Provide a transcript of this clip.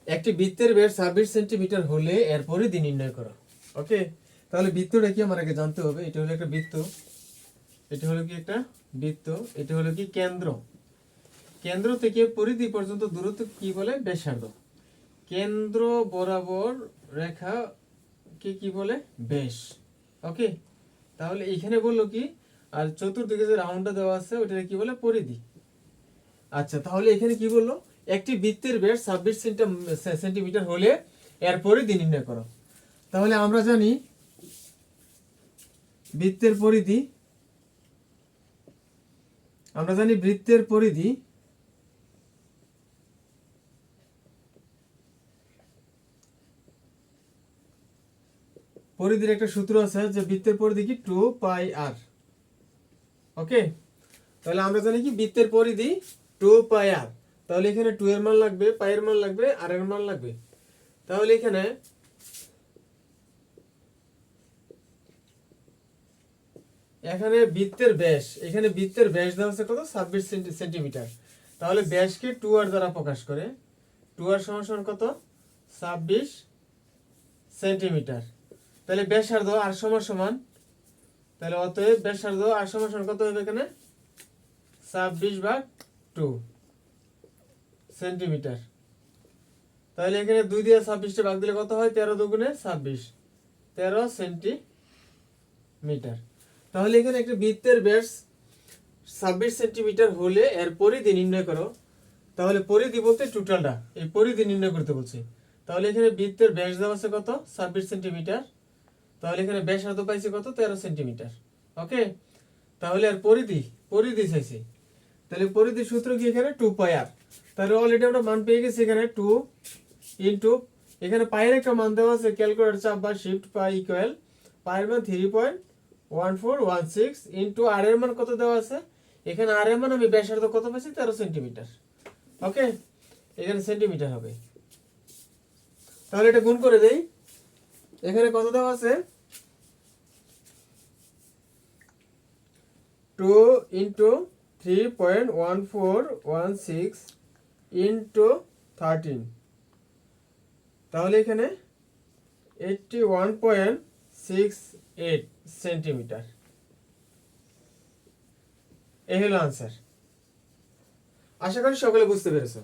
একটি বৃত্তের ব্যাস 26 সেন্টিমিটার হলে এর পরিধি নির্ণয় করো। ওকে, তাহলে বৃত্তটা কি আমার আগে জানতে হবে। এটা হলো একটা বৃত্ত, এটা হলো কি একটা বৃত্ত, এটা হলো কি কেন্দ্র। কেন্দ্র থেকে পরিধি পর্যন্ত দূরত্ব কি বলে? ব্যাসার্ধ। কেন্দ্র বরাবর রেখা কে কি বলে? ব্যাস। ওকে, তাহলে এইখানে বললো কি, আর চতুর্দিকে যে রাউন্ডটা দেওয়া আছে ওটা কি বলে? পরিধি। আচ্ছা, তাহলে এখানে কি বললো? একটি বৃত্তের ব্যাস 26 সেন্টিমিটার হলে এর পরিধি নির্ণয় করো। তাহলে আমরা জানি বৃত্তের পরিধি, আমরা জানি বৃত্তের পরিধি পরিধির একটা সূত্র আছে যে বৃত্তের পরিধি কি 2πr। ওকে, তাহলে আমরা জানি কি বৃত্তের পরিধি 2πr। তাহলে এখানে 2 এর মান লাগবে, পাই এর মান লাগবে, আর এর মান লাগবে। তাহলে এখানে বৃত্তের ব্যাস, এখানে বৃত্তের ব্যাস দেওয়া আছে কত? 26 সেন্টিমিটার। তাহলে ব্যাসকে 2r দ্বারা প্রকাশ করে, 2r সমান কত? 26 সেন্টিমিটার। তাহলে ব্যাসার্ধ আর সমান, তাহলে অতএব ব্যাসার্ধ আর সমান কত হবে এখানে? 26/2 সেন্টিমিটার। তাহলে এখানে 2 দিয়ে 26টা ভাগ দিলে কত হয়? 13 দুগুণে 26, 13 সেন্টিমিটার। তাহলে এখানে একটা বৃত্তের ব্যাস 26 সেন্টিমিটার হলে এর পরিধি নির্ণয় করো। তাহলে পরিধি বলতে টোটালটা, এই পরিধি নির্ণয় করতে বলছি। তাহলে এখানে বৃত্তের ব্যাস দেওয়া আছে কত? 26 সেন্টিমিটার। তাহলে এখানে ব্যাসার্ধ পাইছে কত? 13 সেন্টিমিটার। ওকে, তাহলে আর পরিধি চাইছি। তাহলে পরিধির সূত্র কি? এখানে 2πr। তাহলে অলরেডি আমরা মান পেয়ে গেছি এখানে 2 ইনটু, এখানে পায়ের একটা মান দেওয়া আছে, ক্যালকুলেটর চাপ বা শিফট পাই ইকুয়াল পায়ের মান 3.1416 ইনটু আর এর মান কত দেওয়া আছে? এখানে আর এর মান আমি ব্যাসার্ধ কত পাইছি? 13 সেন্টিমিটার। ওকে, এখানে সেন্টিমিটার হবে। তাহলে এটা গুণ করে দেই। এখানে কত দেওয়া আছে? 2 ইনটু 3.1416 ইনটু 13, তাহলে এখানে 81.68 সেন্টিমিটার। এই হলো আনসার। আশা করি সকলে বুঝতে পেরেছো।